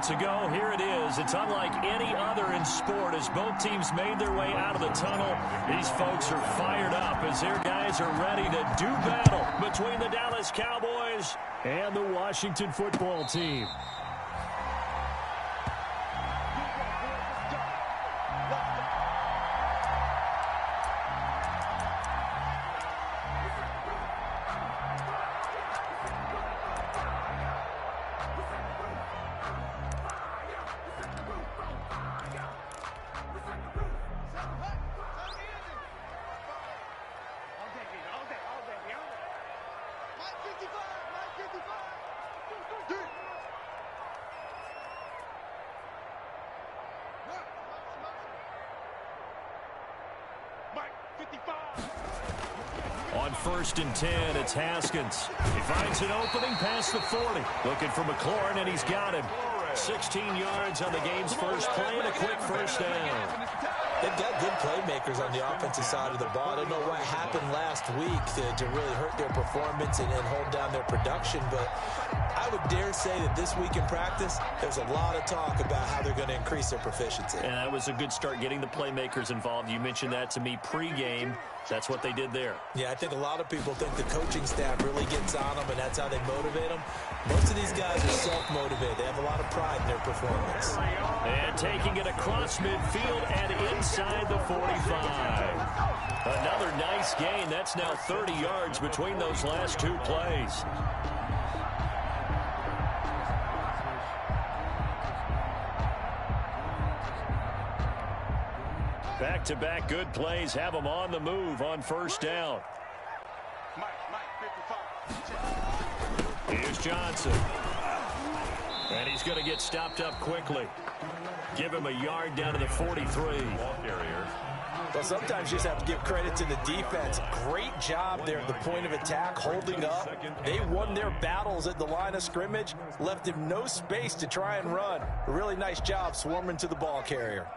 to go. Here it is. It's unlike any other in sport as both teams made their way out of the tunnel. These folks are fired up as their guys are ready to do battle between the Dallas Cowboys and the Washington football team. On 1st and 10, it's Haskins. He finds an opening past the 40. Looking for McLaurin, and he's got him. 16 yards on the game's first play and a quick first down. They've got good playmakers on the offensive side of the ball. I don't know what happened last week to really hurt their performance and hold down their production, but I would dare say that this week in practice, there's a lot of talk about how they're going to increase their proficiency. And that was a good start getting the playmakers involved. You mentioned that to me pregame. That's what they did there. Yeah, I think a lot of people think the coaching staff really gets on them, and that's how they motivate them. Most of these guys are self-motivated. They have a lot of pride in their performance. And taking it across midfield and inside the 45. Another nice gain. That's now 30 yards between those last two plays. Back-to-back good plays have them on the move on first down. Here's Johnson. And he's going to get stopped up quickly. Give him a yard down to the 43. Well, sometimes you just have to give credit to the defense. Great job there at the point of attack, holding up. They won their battles at the line of scrimmage, left him no space to try and run. A really nice job swarming to the ball carrier.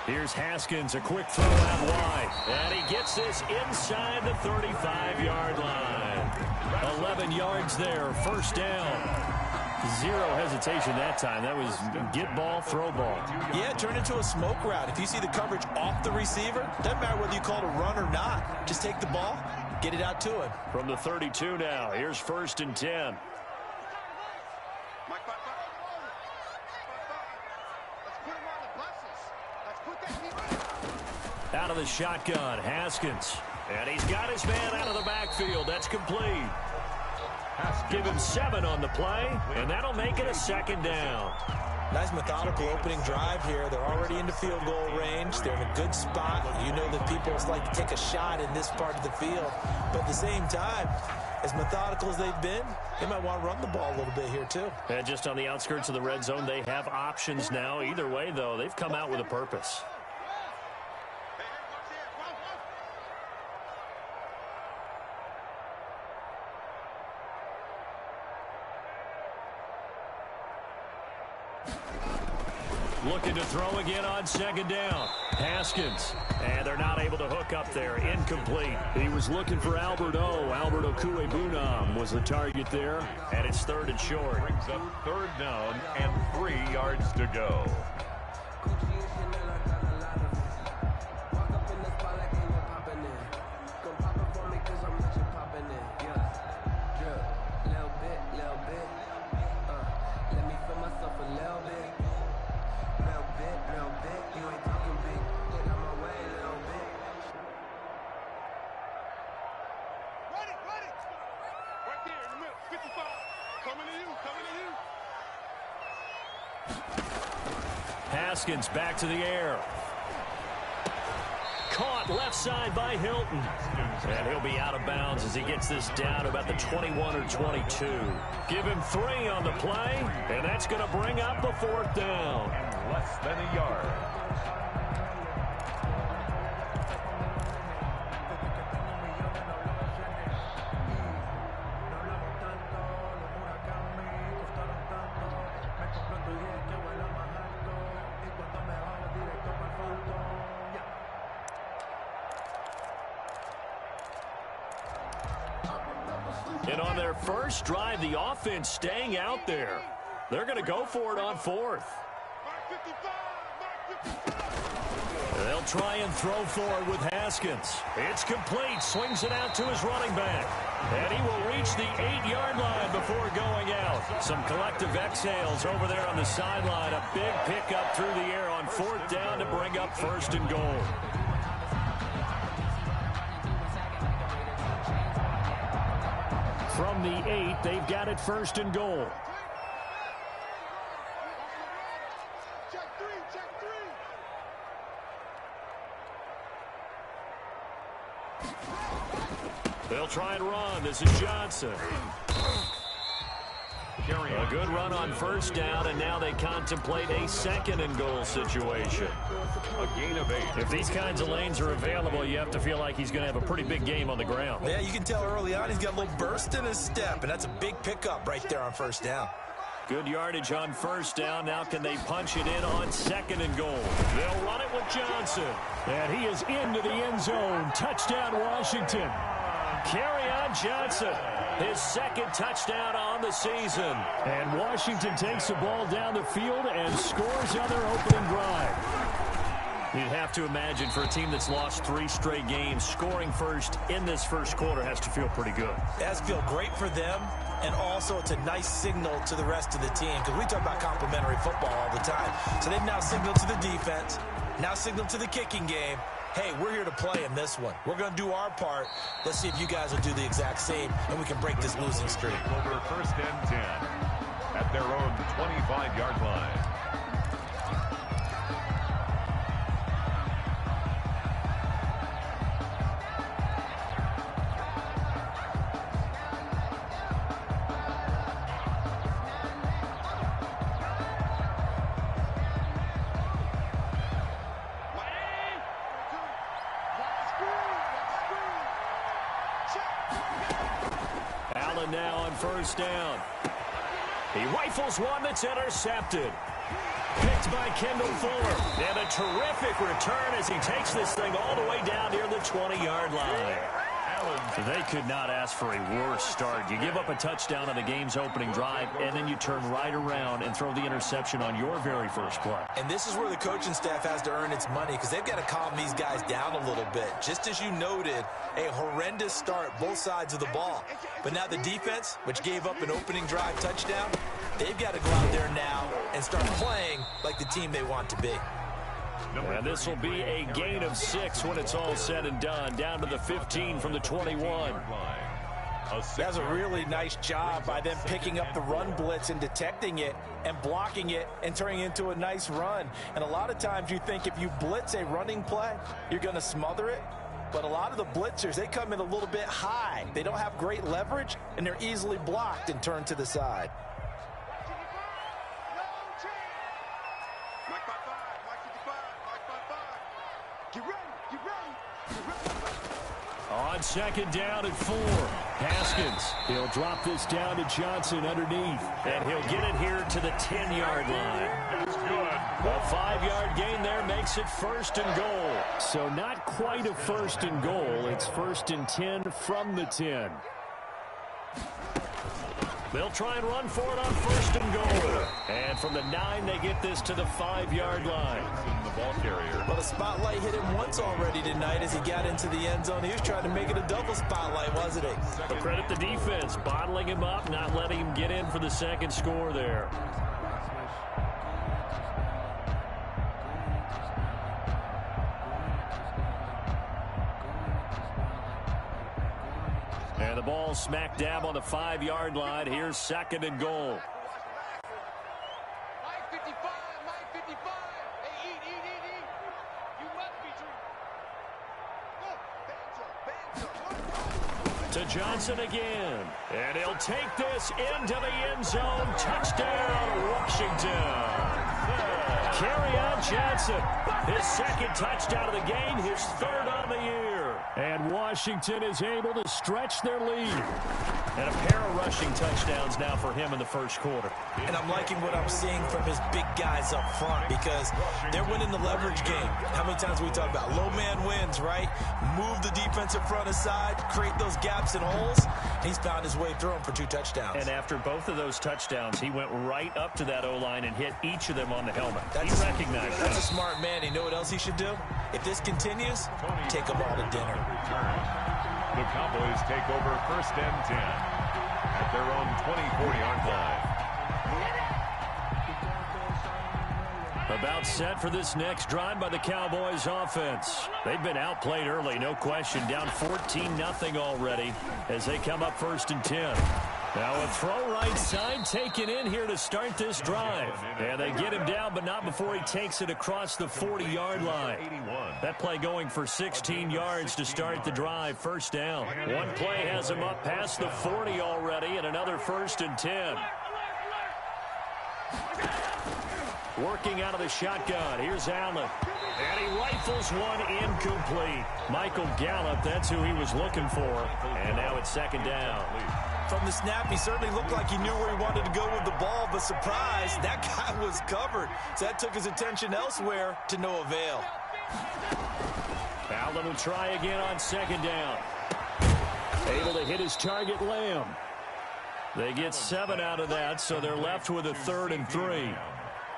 Here's Haskins, a quick throw out wide. And he gets this inside the 35-yard line. 11 yards there, first down. Zero hesitation that time. That was get ball, throw ball. Yeah, turn into a smoke route. If you see the coverage off the receiver, doesn't matter whether you call it a run or not. Just take the ball, get it out to him. From the 32 now, here's 1st and 10. Out of the shotgun, Haskins. And he's got his man out of the backfield. That's complete. Give him 7 on the play, and that'll make it a second down. Nice methodical opening drive here. They're already into field goal range. They're in a good spot. You know that people like to take a shot in this part of the field. But at the same time, as methodical as they've been, they might want to run the ball a little bit here too. And just on the outskirts of the red zone, they have options now. Either way, though, they've come out with a purpose. Looking to throw again on second down. Haskins. And they're not able to hook up there. Incomplete. He was looking for Albert O. Albert Okuebunam was the target there. And it's 3rd and short. Brings up 3rd down and 3 yards to go. Haskins back to the air. Caught left side by Hilton. And he'll be out of bounds as he gets this down about the 21 or 22. Give him 3 on the play, and that's going to bring up a 4th down. Less than a yard. And on their first drive, the offense staying out there. They're going to go for it on 4th. They'll try and throw for it with Haskins. It's complete. Swings it out to his running back. And he will reach the 8-yard line before going out. Some collective exhales over there on the sideline. A big pickup through the air on 4th down to bring up 1st and goal. From the 8, they've got it 1st and goal. They'll try and run. This is Johnson. A good run on 1st down, and now they contemplate a 2nd and goal situation. A gain of 8. If these kinds of lanes are available, you have to feel like he's going to have a pretty big game on the ground. Yeah, you can tell early on he's got a little burst in his step, and that's a big pickup right there on 1st down. Good yardage on 1st down. Now can they punch it in on 2nd and goal? They'll run it with Johnson. And he is into the end zone. Touchdown, Washington. Carry on Johnson. His 2nd touchdown on the season. And Washington takes the ball down the field and scores on their opening drive. You'd have to imagine for a team that's lost 3 straight games, scoring first in this first quarter has to feel pretty good. It has to feel great for them, and also it's a nice signal to the rest of the team, because we talk about complimentary football all the time. So they've now signaled to the defense, now signaled to the kicking game, hey, we're here to play in this one. We're going to do our part. Let's see if you guys will do the exact same, and we can break this losing streak. Over 1st and 10 at their own 25-yard line. Allen now on 1st down. He rifles one that's intercepted. Picked by Kendall Fuller. And a terrific return as he takes this thing all the way down near the 20-yard line. They could not ask for a worse start. You give up a touchdown on the game's opening drive, and then you turn right around and throw the interception on your very first play. And this is where the coaching staff has to earn its money, because they've got to calm these guys down a little bit. Just as you noted, a horrendous start both sides of the ball. But now the defense, which gave up an opening drive touchdown, they've got to go out there now and start playing like the team they want to be. And this will be a gain of 6 when it's all said and done. Down to the 15 from the 21. That's a really nice job by them picking up the run blitz and detecting it and blocking it and turning it into a nice run. And a lot of times you think if you blitz a running play, you're going to smother it. But a lot of the blitzers, they come in a little bit high. They don't have great leverage, and they're easily blocked and turned to the side. On 2nd down at 4. Haskins. He'll drop this down to Johnson underneath. And he'll get it here to the 10-yard line. That's good. A 5-yard gain there makes it 1st and goal. So not quite a 1st and goal. It's 1st and 10 from the 10. They'll try and run for it on 1st and goal. And from the 9, they get this to the 5-yard line. The ball carrier. Well, the spotlight hit him once already tonight as he got into the end zone. He was trying to make it a double spotlight, wasn't he? But credit the defense, bottling him up, not letting him get in for the 2nd score there. And the ball smack dab on the 5-yard line. Here's 2nd and goal. To Johnson again. And he'll take this into the end zone. Touchdown, Washington. Carry on Johnson. His 2nd touchdown of the game, his 3rd on the year. And Washington is able to stretch their lead. And a pair of rushing touchdowns now for him in the first quarter. And I'm liking what I'm seeing from his big guys up front, because they're winning the leverage game. How many times we talk about low man wins, right? Move the defense defensive front aside, create those gaps and holes. He's found his way through them for 2 touchdowns. And after both of those touchdowns, he went right up to that O-line and hit each of them on the helmet. He recognized That's a smart man. You know what else he should do? If this continues, take them all to dinner. The Cowboys take over 1st and 10 at their own 24-yard line. About set for this next drive by the Cowboys offense. They've been outplayed early, no question. Down 14-0 already as they come up 1st and 10. Now a throw right side taken in here to start this drive. And they get him down, but not before he takes it across the 40-yard line. That play going for 16 yards to start the drive. 1st down. One play has him up past the 40 already, and another 1st and 10. Working out of the shotgun. Here's Allen. And he rifles one incomplete. Michael Gallup, that's who he was looking for. And now it's 2nd down. From the snap, he certainly looked like he knew where he wanted to go with the ball, but surprise, that guy was covered. So that took his attention elsewhere to no avail. Allen will try again on 2nd down. Able to hit his target, Lamb. They get 7 out of that, so they're left with a 3rd and 3.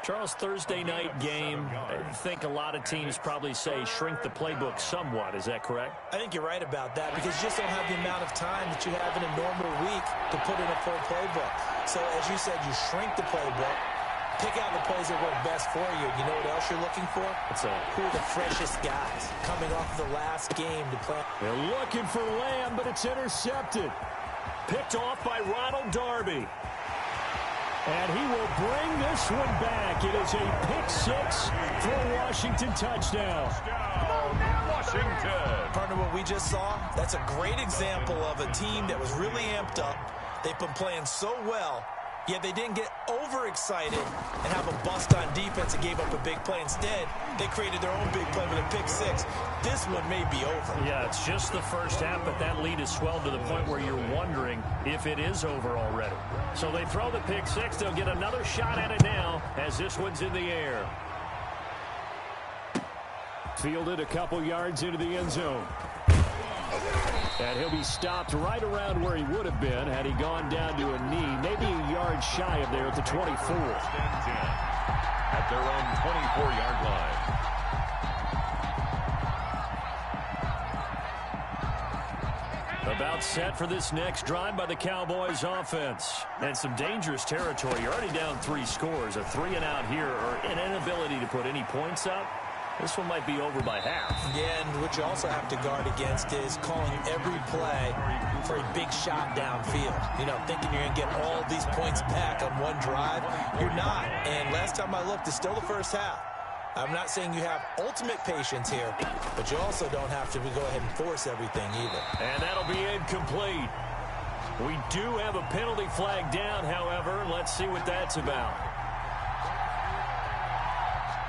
Charles, Thursday night game, I think a lot of teams probably say shrink the playbook somewhat. Is that correct? I think you're right about that because you just don't have the amount of time that you have in a normal week to put in a full playbook. So, as you said, you shrink the playbook, pick out the plays that work best for you. You know what else you're looking for? Who are the freshest guys coming off the last game to play? They're looking for Lamb, but it's intercepted. Picked off by Ronald Darby. And he will bring this one back. It is a pick-6 for a Washington touchdown. Washington. Partner, what we just saw, that's a great example of a team that was really amped up. They've been playing so well, yet they didn't get overexcited and have a bust on defense and gave up a big play. Instead, they created their own big play with a pick-6. This one may be over. Yeah, it's just the first half, but that lead has swelled to the point where you're wondering if it is over already. So they throw the pick-6. They'll get another shot at it now as this one's in the air. Fielded a couple yards into the end zone. And he'll be stopped right around where he would have been had he gone down to a knee, maybe a yard shy of there at the 24. At their own 24-yard line. About set for this next drive by the Cowboys offense. And some dangerous territory. You're already down 3 scores. A 3-and-out here or an inability to put any points up. This one might be over by half. Yeah, and what you also have to guard against is calling every play for a big shot downfield. You know, thinking you're going to get all these points back on one drive. You're not. And last time I looked, it's still the first half. I'm not saying you have ultimate patience here, but you also don't have to go ahead and force everything either. And that'll be incomplete. We do have a penalty flag down, however. Let's see what that's about.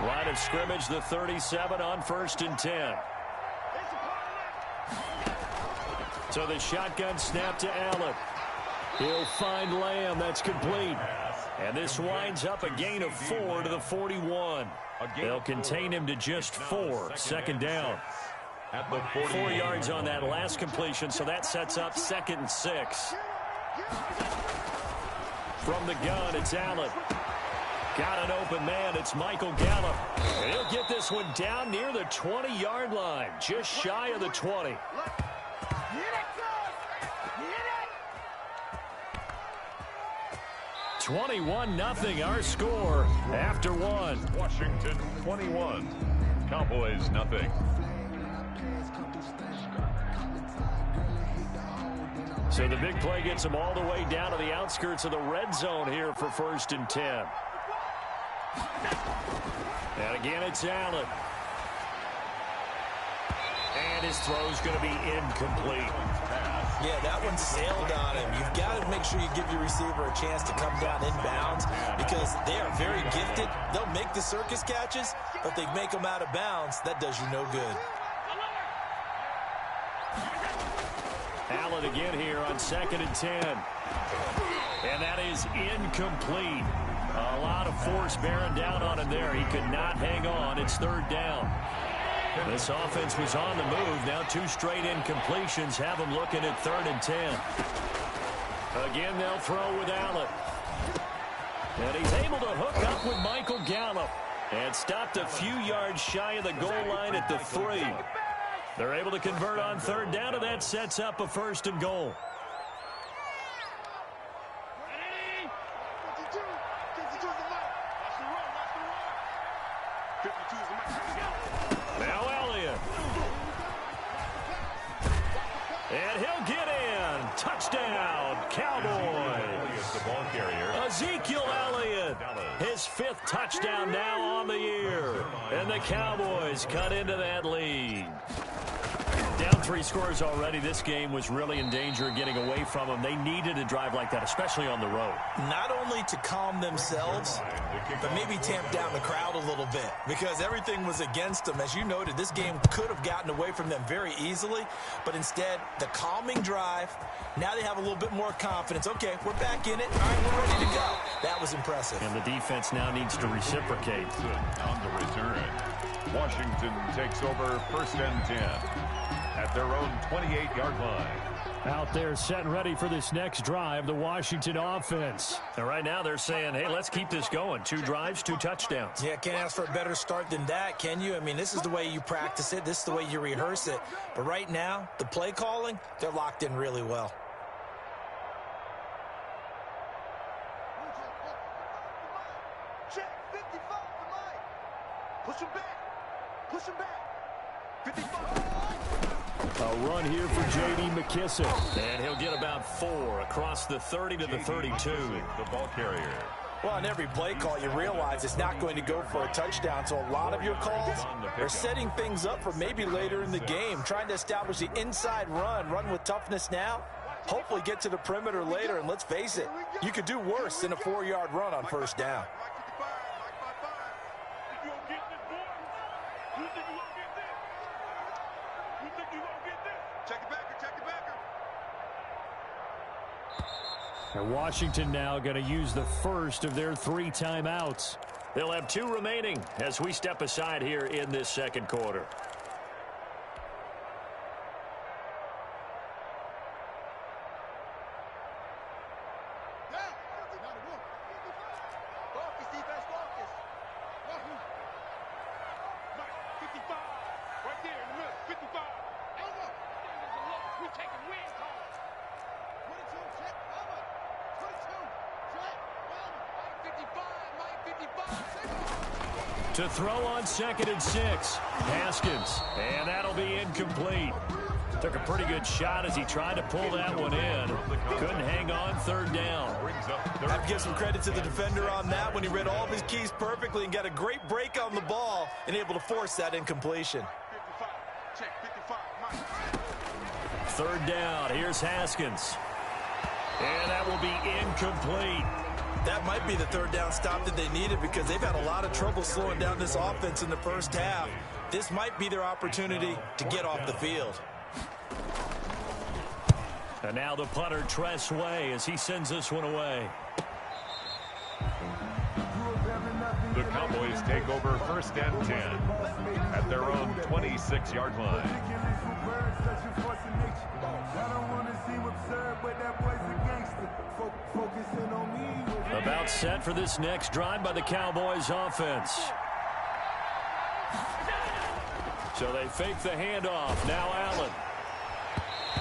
Line of scrimmage, the 37 on 1st and 10. So the shotgun snap to Allen. He'll find Lamb. That's complete. And this winds up a gain of 4 to the 41. They'll contain him to just 4. 2nd down. 4 yards on that last completion, so that sets up 2nd and 6. From the gun, it's Allen. Got an open man. It's Michael Gallup. And he'll get this one down near the 20-yard line, just shy of the 20. "21-0 our score after 1. Washington 21. Cowboys nothing. So the big play gets them all the way down to the outskirts of the red zone here for 1st and 10. And again, it's Allen. And his throw's going to be incomplete. Yeah, that one sailed on him. You've got to make sure you give your receiver a chance to come down inbounds because they are very gifted. They'll make the circus catches, but they make them out of bounds. That does you no good. Allen again here on 2nd and 10. And that is incomplete. A lot of force bearing down on him there. He could not hang on. It's 3rd down. This offense was on the move. Now 2 straight incompletions have them looking at 3rd and 10. Again, they'll throw with Allen. And he's able to hook up with Michael Gallup. And stopped a few yards shy of the goal line at the 3. They're able to convert on 3rd down, and that sets up a 1st and goal. Now Elliott. And he'll get in. Touchdown, Cowboys. The ball carrier. Ezekiel Elliott. His 5th touchdown now on the year. And the Cowboys cut into that lead. Down 3 scores already. This game was really in danger of getting away from them. They needed a drive like that, especially on the road. Not only to calm themselves, but maybe tamp down the crowd a little bit, because everything was against them. As you noted, this game could have gotten away from them very easily, but instead, the calming drive, now they have a little bit more confidence. Okay, we're back in it. All right, we're ready to go. That was impressive. And the defense now needs to reciprocate. On the return, Washington takes over 1st and 10 at their own 28-yard line. Out there set and ready for this next drive, the Washington offense. And right now they're saying, hey, let's keep this going. 2 drives, 2 touchdowns. Yeah, can't ask for a better start than that, can you? I mean, this is the way you practice it. This is the way you rehearse it. But right now, the play calling, they're locked in really well. Check, 55 for Mike. Push him back. Push him back. 55. A run here for J.D. McKissick. And he'll get about 4 across the 30 to the 32. The ball carrier. Well, on every play call, you realize it's not going to go for a touchdown. So a lot of your calls are setting things up for maybe later in the game, trying to establish the inside run with toughness now. Hopefully get to the perimeter later, and let's face it, you could do worse than a 4-yard run on 1st down. And Washington now going to use the first of their 3 timeouts. They'll have 2 remaining as we step aside here in this 2nd quarter. To throw on 2nd and 6. Haskins. And that'll be incomplete. Took a pretty good shot as he tried to pull that one in. Couldn't hang on 3rd down. I have to give some credit to the defender on that when he read all of his keys perfectly and got a great break on the ball and able to force that incompletion. 3rd down. Here's Haskins. And that will be incomplete. That might be the 3rd down stop that they needed, because they've had a lot of trouble slowing down this offense in the 1st half. This might be their opportunity to get off the field. And now the punter, Tress Way, as he sends this one away. The Cowboys take over 1st and 10 at their own 26-yard line. About set for this next drive by the Cowboys offense. So they fake the handoff. Now Allen.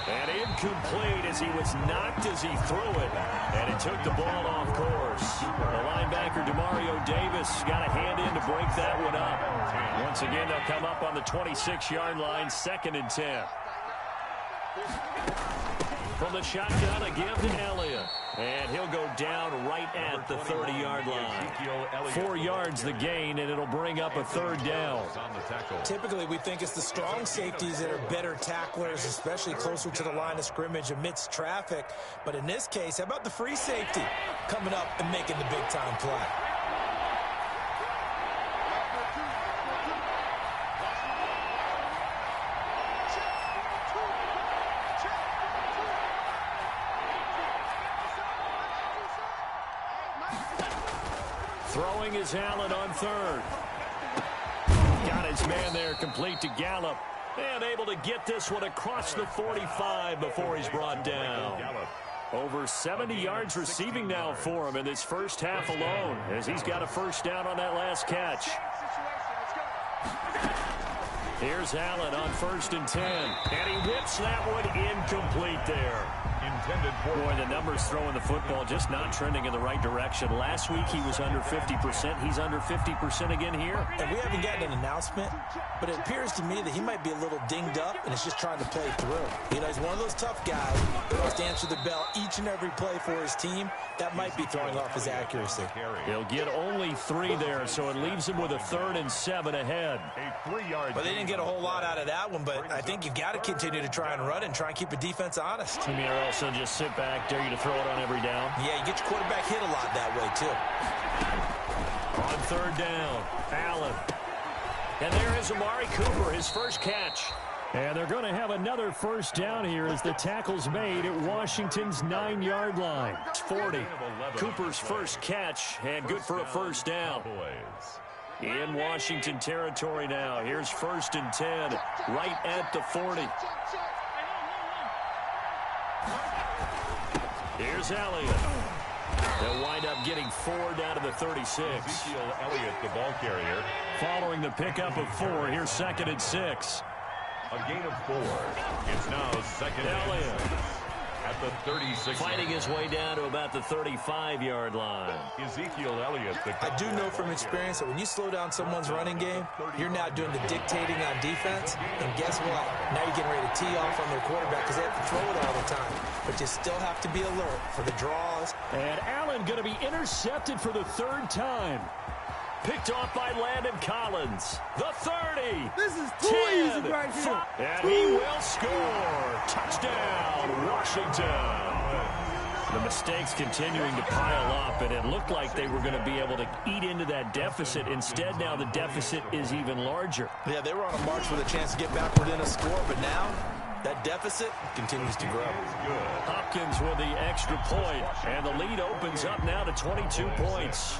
And incomplete as he was knocked as he threw it. And it took the ball off course. The linebacker, Demario Davis, got a hand in to break that one up. Once again, they'll come up on the 26-yard line, 2nd and 10. From the shotgun, a give to Elliott. And he'll go down right at the 30-yard line. 4 yards the gain, and it'll bring up a 3rd down. Typically, we think it's the strong safeties that are better tacklers, especially closer to the line of scrimmage amidst traffic. But in this case, how about the free safety coming up and making the big-time play? Throwing is Allen on 3rd. Got his man there, complete to Gallup. And able to get this one across the 45 before he's brought down. Over 70 yards receiving now for him in this first half alone, as he's got a first down on that last catch. Here's Allen on 1st and 10. And he whips that one incomplete there. Boy, the numbers throwing the football just not trending in the right direction. Last week he was under 50%. He's under 50% again here. And we haven't gotten an announcement, but it appears to me that he might be a little dinged up and is just trying to play through. You know, he's one of those tough guys who wants to answer the bell each and every play for his team. That might be throwing off his accuracy. He'll get only 3 there, so it leaves him with a 3rd and 7 ahead. But they didn't get a whole lot out of that one, but I think you've got to continue to try and run and try and keep the defense honest. I mean, or else they'll just sit back, dare you to throw it on every down. Yeah, you get your quarterback hit a lot that way, too. On 3rd down, Allen. And there is Amari Cooper, his first catch. And they're going to have another first down here as the tackle's made at Washington's 9-yard line. It's 40. Cooper's first catch, and good for a first down. In Washington territory now. Here's 1st and 10, right at the 40. Here's Elliott. They'll wind up getting 4 down to the 36. Ezekiel Elliott, the ball carrier. Following the pickup of 4, here's 2nd and 6. A gain of 4. It's now 2nd Elliott at the 36. Fighting his way down to about the 35-yard line. Ezekiel Elliott. I do know from experience that when you slow down someone's running game, you're now doing the dictating on defense. And guess what? Now you're getting ready to tee off on their quarterback because they have to throw it all the time. But you still have to be alert for the draws. And Allen going to be intercepted for the 3rd time. Picked off by Landon Collins. The 30. This is too easy right here. And he will score. Touchdown, Washington. The mistakes continuing to pile up, and it looked like they were going to be able to eat into that deficit. Instead, now the deficit is even larger. Yeah, they were on a march with a chance to get backward in a score, but now that deficit continues to grow. Hopkins with the extra point, and the lead opens up now to 22 points.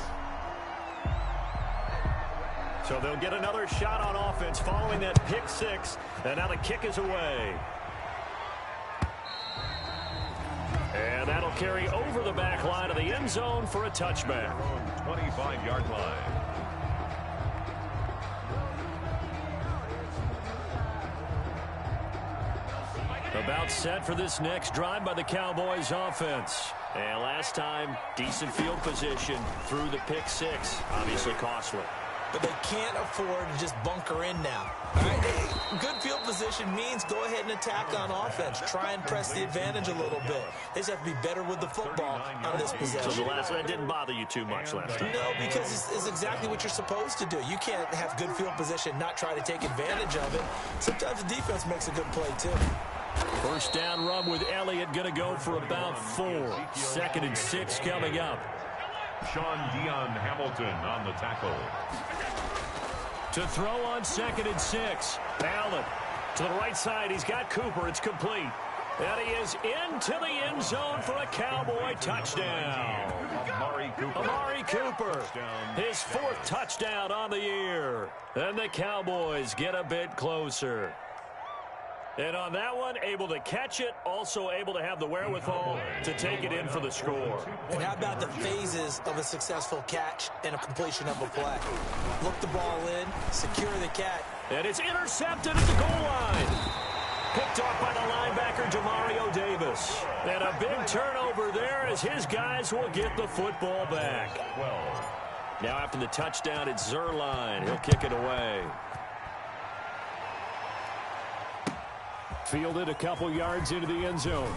So they'll get another shot on offense following that pick 6, and now the kick is away. And that'll carry over the back line of the end zone for a touchback. 25-yard line. About set for this next drive by the Cowboys offense. And last time, decent field position through the pick 6. Obviously costly. But they can't afford to just bunker in now. All right, good field position means go ahead and attack on offense. Try and press the advantage a little bit. They just have to be better with the football on this possession. So the last one didn't bother you too much last time? No, because it's exactly what you're supposed to do. You can't have good field position, not try to take advantage of it. Sometimes the defense makes a good play, too. First down run with Elliott going to go for about 4. 2nd and 6 coming up. Sean Dion Hamilton on the tackle. To throw on 2nd and 6. Allen to the right side. He's got Cooper. It's complete. And he is into the end zone for a Cowboy touchdown. Amari Cooper. His 4th touchdown on the year. And the Cowboys get a bit closer. And on that one, able to catch it, also able to have the wherewithal to take it in for the score. And how about the phases of a successful catch and a completion of a play? Look the ball in, secure the catch. And it's intercepted at the goal line. Picked off by the linebacker, Demario Davis. And a big turnover there as his guys will get the football back. Now after the touchdown, it's Zerline. He'll kick it away. Fielded a couple yards into the end zone.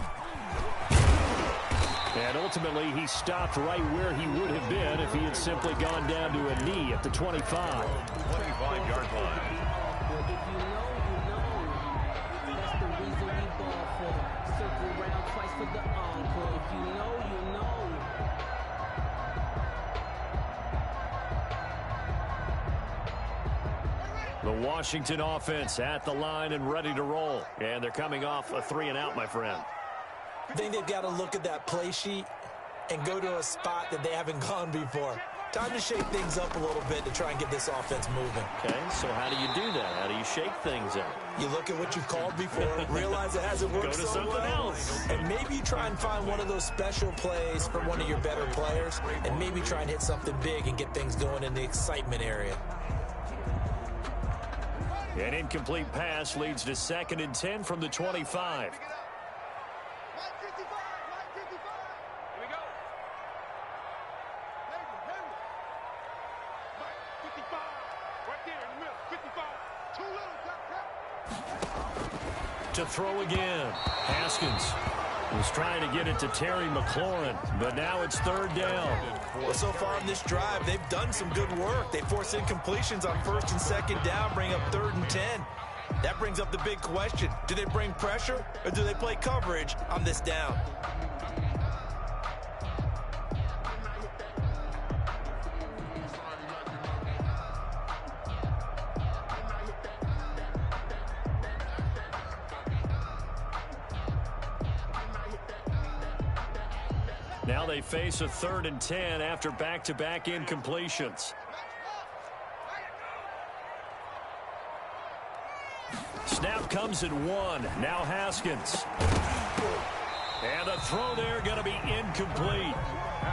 And ultimately, he stopped right where he would have been if he had simply gone down to a knee at the 25. 25-yard line. The Washington offense at the line and ready to roll. And they're coming off a 3-and-out, my friend. I think they've got to look at that play sheet and go to a spot that they haven't gone before. Time to shake things up a little bit to try and get this offense moving. Okay, so how do you do that? How do you shake things up? You look at what you've called before, realize it hasn't worked Go to so something well, else. and maybe you try and find one of those special plays for one of your better players, and maybe try and hit something big and get things going in the excitement area. An incomplete pass leads to 2nd and 10 from the 25. To throw again. Haskins was trying to get it to Terry McLaurin, but now it's 3rd down. Well, so far in this drive, they've done some good work. They forced incompletions on 1st and 2nd down, bring up 3rd and 10. That brings up the big question. Do they bring pressure, or do they play coverage on this down? Now they face a 3rd and 10 after back-to-back incompletions. Snap comes at 1. Now Haskins. And a throw there going to be incomplete.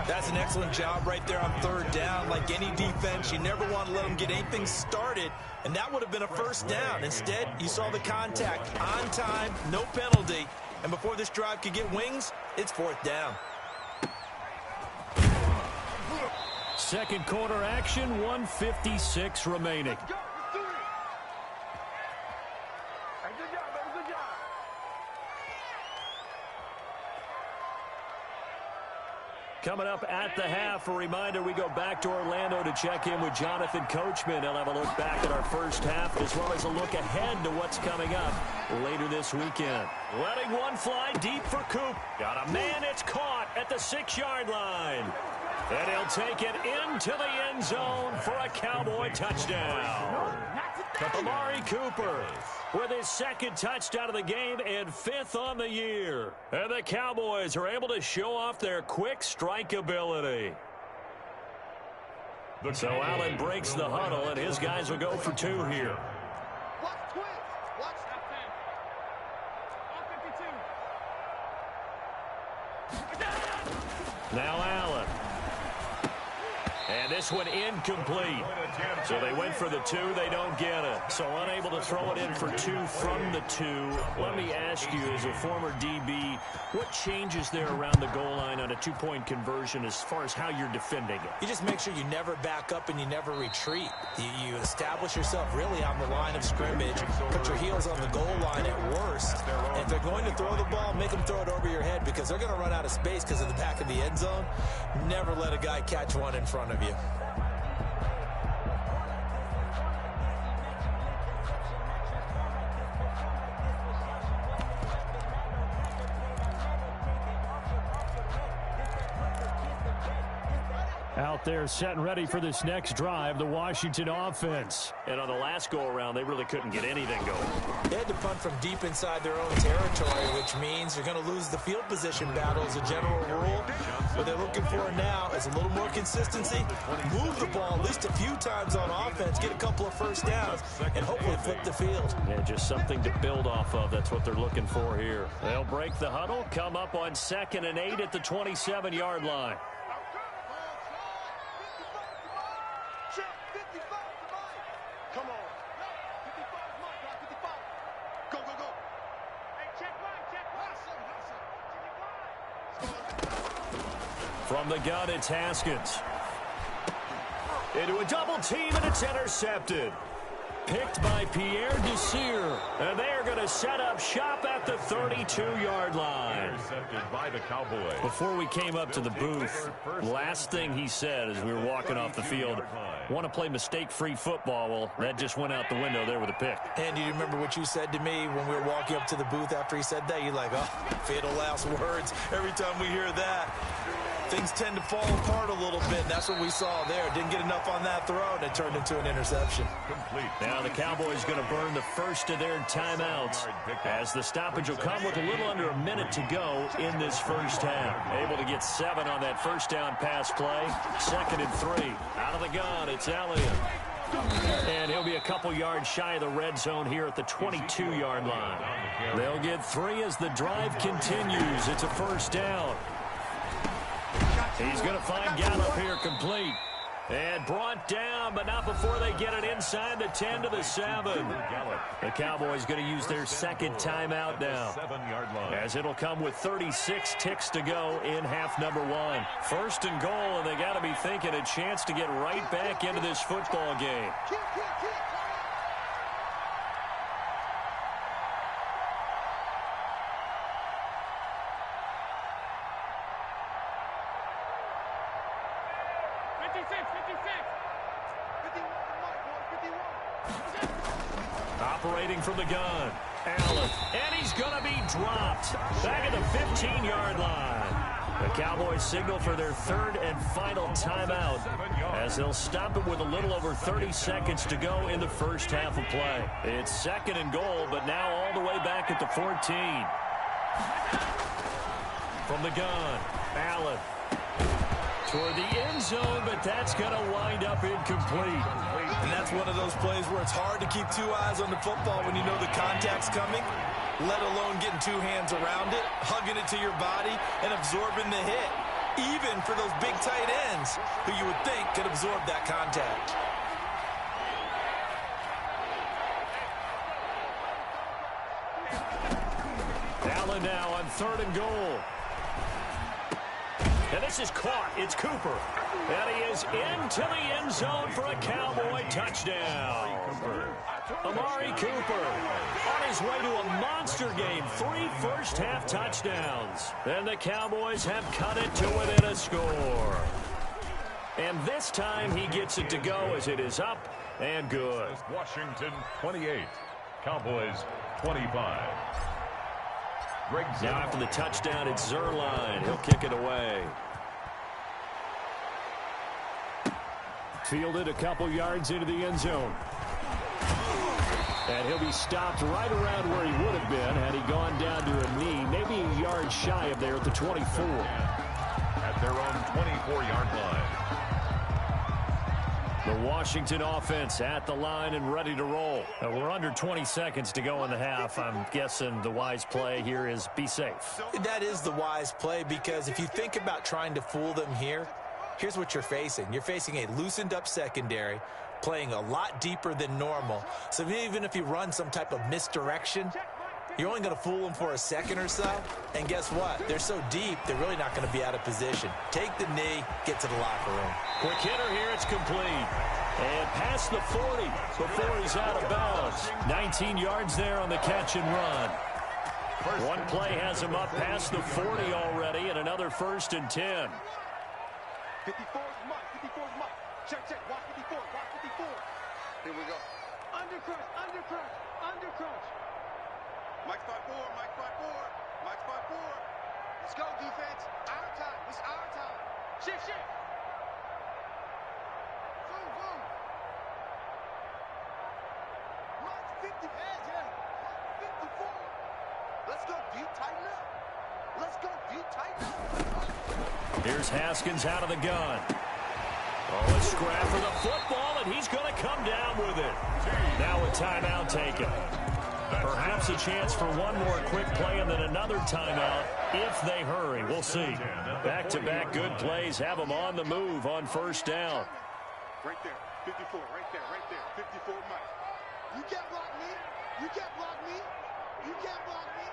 That's an excellent job right there on 3rd down. Like any defense, you never want to let them get anything started, and that would have been a 1st down. Instead, you saw the contact on time, no penalty, and before this drive could get wings, it's 4th down. Second quarter action, 1:56 remaining. Coming up at the half, a reminder, we go back to Orlando to check in with Jonathan Coachman. He'll have a look back at our first half as well as a look ahead to what's coming up later this weekend. Letting one fly deep for Coop. Got a man, it's caught at the 6-yard line. And he'll take it into the end zone for a Cowboy touchdown. Amari Cooper with his 2nd touchdown of the game and 5th on the year. And the Cowboys are able to show off their quick strike ability. So Allen breaks the huddle, and his guys will go for 2 here. Now Allen. And this one incomplete. So they went for the 2. They don't get it. So unable to throw it in for 2 from the 2. Let me ask you, as a former DB, what changes there around the goal line on a 2-point conversion as far as how you're defending it? You just make sure you never back up and you never retreat. You establish yourself really on the line of scrimmage, put your heels on the goal line at worst. And if they're going to throw the ball, make them throw it over your head because they're going to run out of space because of the back of the end zone. Never let a guy catch one in front of you. Out there set and ready for this next drive, the Washington offense. And on the last go-around, they really couldn't get anything going. They had to punt from deep inside their own territory, which means you're going to lose the field position battle as a general rule. What they're looking for now is a little more consistency, move the ball at least a few times on offense, get a couple of 1st downs, and hopefully flip the field. Yeah, just something to build off of. That's what they're looking for here. They'll break the huddle, come up on 2nd and 8 at the 27-yard line. From the gun, it's Haskins. Into a double team, and it's intercepted. Picked by Pierre Desir. And they are going to set up shop at the 32-yard line. Intercepted by the Cowboys. Before we came up to the booth, last thing he said as we were walking off the field, want to play mistake-free football. Well, that just went out the window there with a pick. And do you remember what you said to me when we were walking up to the booth after he said that? You're like, oh, fatal last words every time we hear that. things tend to fall apart a little bit. That's what we saw there. Didn't get enough on that throw, and it turned into an interception. Complete. Now the Cowboys going to burn the first of their timeouts as the stoppage will come with a little under a minute to go in this first half. Able to get 7 on that first down pass play. 2nd and 3. Out of the gun, it's Elliott. And he'll be a couple yards shy of the red zone here at the 22-yard line. They'll get 3 as the drive continues. It's a first down. He's going to find Gallup here complete. And brought down, but not before they get it inside the 10 to the 7. The Cowboys going to use their second timeout now, as it'll come with 36 ticks to go in half number 1. First and goal, and they got to be thinking a chance to get right back into this football game. Operating from the gun, Allen, and he's going to be dropped back at the 15-yard line. The Cowboys signal for their 3rd and final timeout, as they'll stop it with a little over 30 seconds to go in the first half of play. It's 2nd and goal, but now all the way back at the 14. From the gun, Allen toward the end zone, but that's going to wind up incomplete. And that's one of those plays where it's hard to keep 2 eyes on the football when you know the contact's coming, let alone getting 2 hands around it, hugging it to your body, and absorbing the hit, even for those big tight ends who you would think could absorb that contact. Allen now on 3rd and goal. And this is caught. It's Cooper. And he is into the end zone for a Cowboy touchdown. Amari Cooper on his way to a monster game. 3 first-half touchdowns. And the Cowboys have cut it to within a score. And this time he gets it to go as it is up and good. Washington 28, Cowboys 25. Now after the touchdown, it's Zerline. He'll kick it away. Fielded a couple yards into the end zone. And he'll be stopped right around where he would have been had he gone down to a knee, maybe a yard shy of there at the 24. At their own 24-yard line. The Washington offense at the line and ready to roll. We're under 20 seconds to go in the half. I'm guessing the wise play here is be safe. That is the wise play, because if you think about trying to fool them here, here's what you're facing. You're facing a loosened up secondary, playing a lot deeper than normal. So even if you run some type of misdirection, you're only going to fool them for a second or so. And guess what? They're so deep, they're really not going to be out of position. Take the knee, get to the locker room. Quick hitter here, it's complete. And past the 40 before he's out of bounds. 19 yards there on the catch and run. One play has him up past the 40 already, and another 1st and 10. 54 is Mike. 54 is Mike. Check, check. Watch 54. Watch 54. Here we go. Under crunch. Under crunch. Under crunch. Mike's 5-4. Mike's 5-4. Mike's 5-4. Let's go, defense. Our time. It's our time. Shift, shift. Zoom, zoom. Mike's 50. Yeah. 54. Let's go deep, tighten up. Let's go deep, tighten up. Here's Haskins out of the gun. Oh, a scrap for the football, and he's going to come down with it. Now a timeout taken. Perhaps a chance for one more quick play and then another timeout if they hurry. We'll see. Back-to-back good plays have them on the move on first down. Right there, 54, right there, right there, 54 Mike. You can't block me. You can't block me. You can't block me.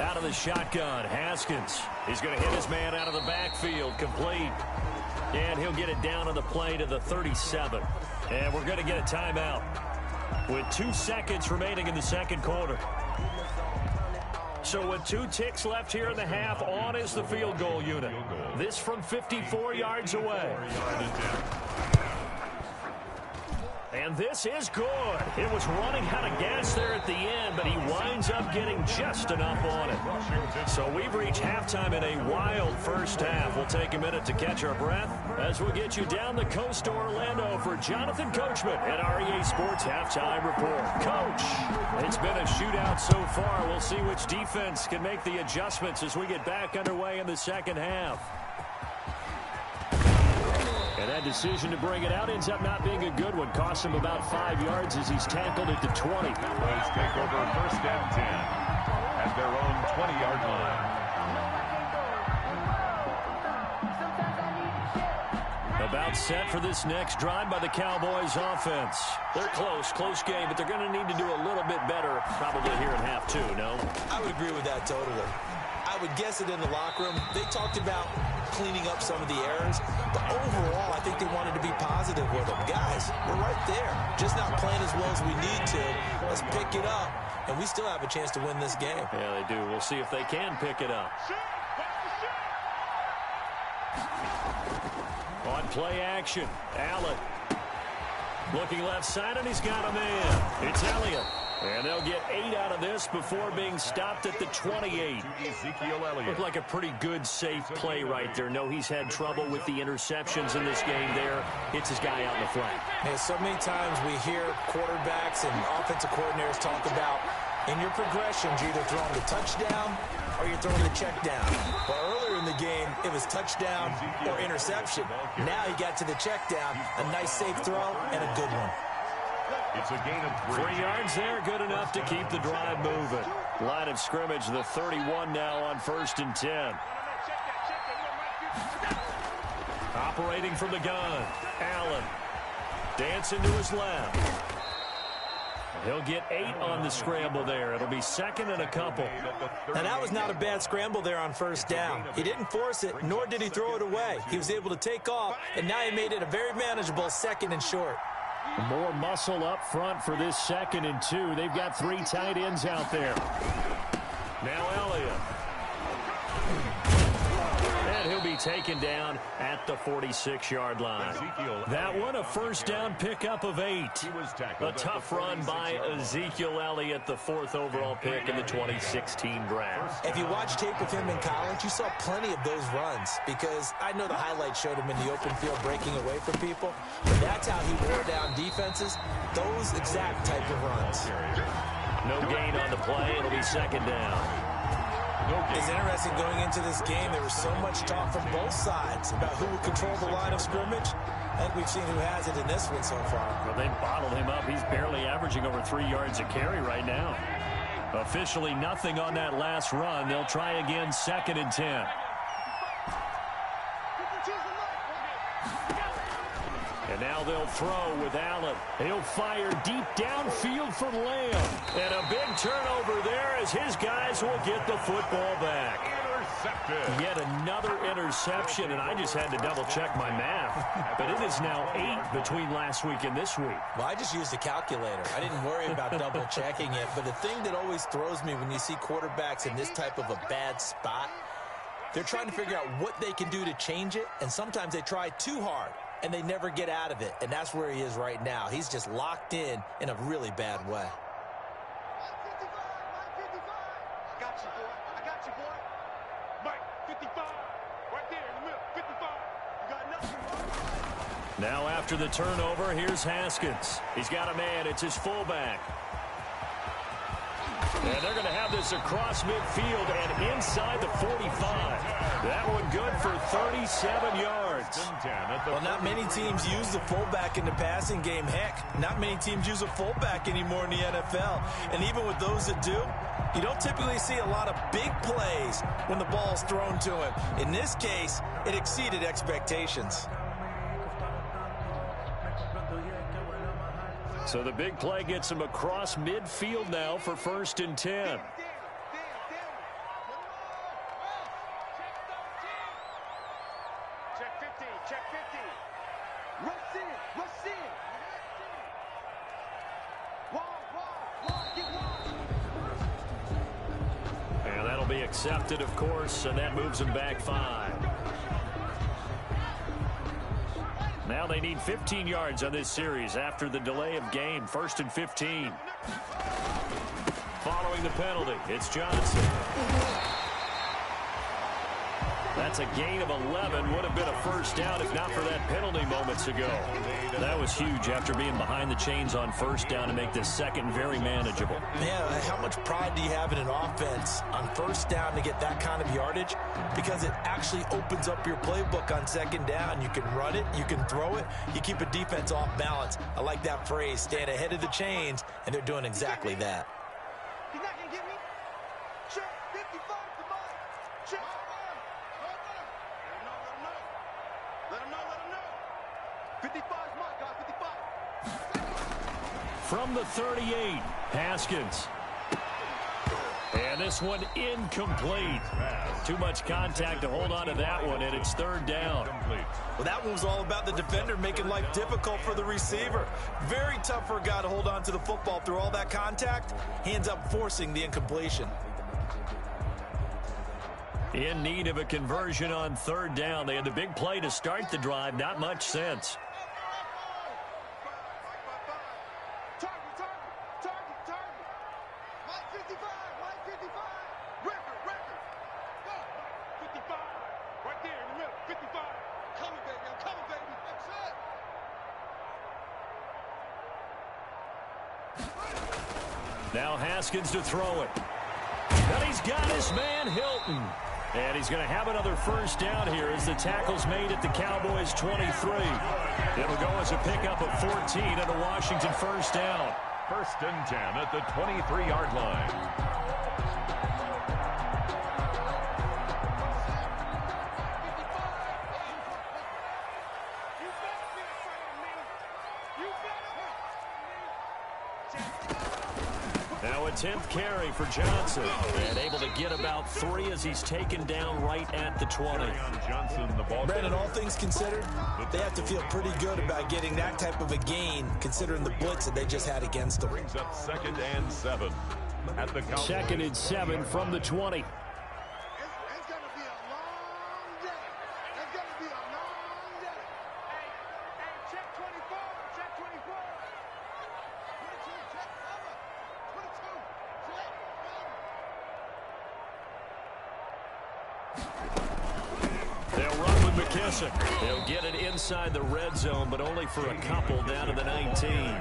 Out of the shotgun, Haskins. He's going to hit his man out of the backfield, complete. And he'll get it down on the play to the 37. And we're going to get a timeout with 2 seconds remaining in the second quarter. So with 2 ticks left here in the half, on is the field goal unit. This from 54 yards away. And this is good. It was running out of gas there at the end, but he winds up getting just enough on it. So we've reached halftime in a wild first half. We'll take a minute to catch our breath as we get you down the coast to Orlando for Jonathan Coachman at REA Sports Halftime Report. Coach, it's been a shootout so far. We'll see which defense can make the adjustments as we get back underway in the second half. And that decision to bring it out ends up not being a good one. Costs him about 5 yards as he's tackled at the 20. Cowboys take over first and 10 at their own 20-yard line. About set for this next drive by the Cowboys offense. They're close game, but they're going to need to do a little bit better probably here in half two, no? I would agree with that totally. I would guess it in the locker room. They talked about cleaning up some of the errors, but overall, I think they wanted to be positive with them. Guys, we're right there. Just not playing as well as we need to. Let's pick it up, and we still have a chance to win this game. Yeah, they do. We'll see if they can pick it up. On play action, Allen. Looking left side, and he's got a man. It's Elliott. And they'll get 8 out of this before being stopped at the 28. Ezekiel Elliott. Looked like a pretty good, safe play right there. No, he's had trouble with the interceptions in this game there. Hits his guy out in the flat. Hey, so many times we hear quarterbacks and offensive coordinators talk about in your progressions, you're either throwing the touchdown or you're throwing the check down. But earlier in the game, it was touchdown or interception. Now he got to the check down, a nice safe throw, and a good one. It's a gain of 3. 3 yards there, good enough to keep the drive moving. Line of scrimmage, the 31 now on first and 10. Operating from the gun, Allen. Dancing to his left. He'll get 8 on the scramble there. It'll be second and a couple. Now, that was not a bad scramble there on first down. He didn't force it, nor did he throw it away. He was able to take off, and now he made it a very manageable second and short. More muscle up front for this second and 2. They've got 3 tight ends out there. Now Elliott. And he'll be taken down at the 46-yard line. That one, a first down pickup of 8. A tough run by Ezekiel Elliott, the 4th overall pick in the 2016 draft. If you watch tape of him in college, you saw plenty of those runs because I know the highlights showed him in the open field breaking away from people, but that's how he wore down defenses, those exact type of runs. No gain on the play. It'll be second down. It's interesting going into this game. There was so much talk from both sides about who would control the line of scrimmage. I think we've seen who has it in this one so far. Well, they bottled him up. He's barely averaging over 3 yards a carry right now. Officially nothing on that last run. They'll try again, second and 10. And now they'll throw with Allen. He'll fire deep downfield for Lamb. And a big turnover there as his guys will get the football back. Intercepted. Yet another interception, and I just had to double-check my math. But it is now 8 between last week and this week. Well, I just used a calculator. I didn't worry about double-checking it. But the thing that always throws me when you see quarterbacks in this type of a bad spot, they're trying to figure out what they can do to change it, and sometimes they try too hard. And they never get out of it. And that's where he is right now. He's just locked in a really bad way. I got you, boy. Mike, 55. Right there in the middle. 55. You got nothing. Now after the turnover, here's Haskins. He's got a man. It's his fullback. And they're going to have this across midfield and inside the 45. That one good for 37 yards. Well, not many teams use the fullback in the passing game. Heck, not many teams use a fullback anymore in the NFL. And even with those that do, you don't typically see a lot of big plays when the ball's thrown to him. In this case, it exceeded expectations. So the big play gets him across midfield now for first and 10. Check 50. Check 50. Rush in. Rush in. Wide, get wide. And that'll be accepted, of course, and that moves him back 5. Now they need 15 yards on this series after the delay of game. 1st and 15. Following the penalty, it's Johnson. That's a gain of 11. Would have been a first down if not for that penalty moments ago. That was huge after being behind the chains on first down to make this second very manageable. Man, how much pride do you have in an offense on first down to get that kind of yardage? Because it actually opens up your playbook on second down. You can run it, you can throw it, you keep a defense off balance. I like that phrase, stand ahead of the chains, and they're doing exactly that. He's not going to get me. Check 55 to mine. Check. Let him know. 55's mine, guys. 55. From the 38, Haskins. And this one incomplete. Too much contact to hold on to that one, and it's 3rd down. Well, that one was all about the defender making life difficult for the receiver. Very tough for a guy to hold on to the football through all that contact. He ends up forcing the incompletion. In need of a conversion on 3rd down. They had the big play to start the drive. Not much sense. Now Haskins to throw it. And he's got his man Hilton. And he's going to have another first down here as the tackle's made at the Cowboys' 23. It'll go as a pickup of 14 and a Washington first down. 1st and 10 at the 23-yard line. Now a 10th carry for Johnson, and able to get about 3 as he's taken down right at the 20. Brandon, all things considered, they have to feel pretty good about getting that type of a gain, considering the blitz that they just had against them. Brings up 2nd and 7 at the Cowboys. 2nd and 7 from the 20. It's going to be a long day. It's going to be a long day. Hey, check 24. Check 24. 22, check cover. 22, check cover. They'll run with McKissick. They'll get it inside the red zone, but only for a couple down to the 19.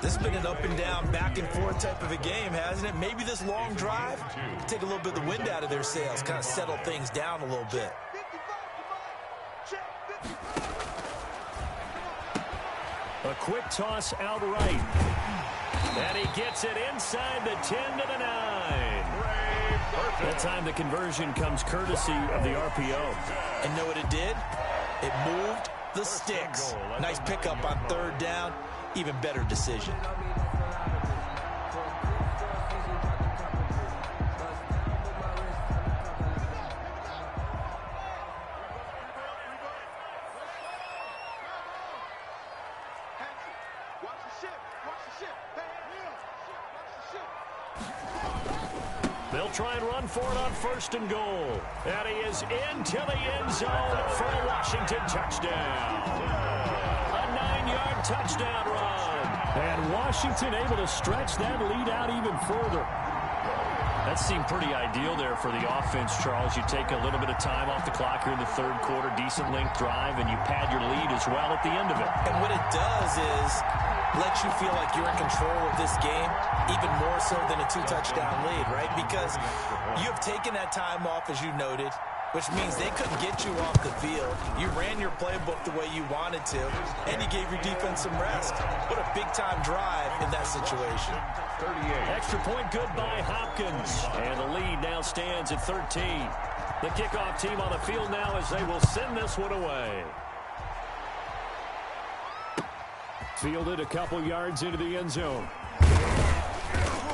This has been an up and down, back and forth type of a game, hasn't it? Maybe this long drive, take a little bit of the wind out of their sails, kind of settle things down a little bit. 55 to mine. Check 55. A quick toss outright. And he gets it inside the 10 to the 9. That time the conversion comes courtesy of the RPO. And know what it did? It moved the sticks. Nice pickup on 3rd down. Even better decision. They'll try and run for it on 1st and goal. And he is into the end zone for a Washington touchdown. A 9-yard touchdown run. And Washington able to stretch that lead out even further. That seemed pretty ideal there for the offense, Charles. You take a little bit of time off the clock here in the 3rd quarter, decent length drive, and you pad your lead as well at the end of it. And what it does is let you feel like you're in control of this game, even more so than a 2-touchdown lead, right? Because you have taken that time off, as you noted, which means they couldn't get you off the field. You ran your playbook the way you wanted to, and you gave your defense some rest. What a big-time drive in that situation. 38. Extra point good by Hopkins. And the lead now stands at 13. The kickoff team on the field now as they will send this one away. Fielded a couple yards into the end zone.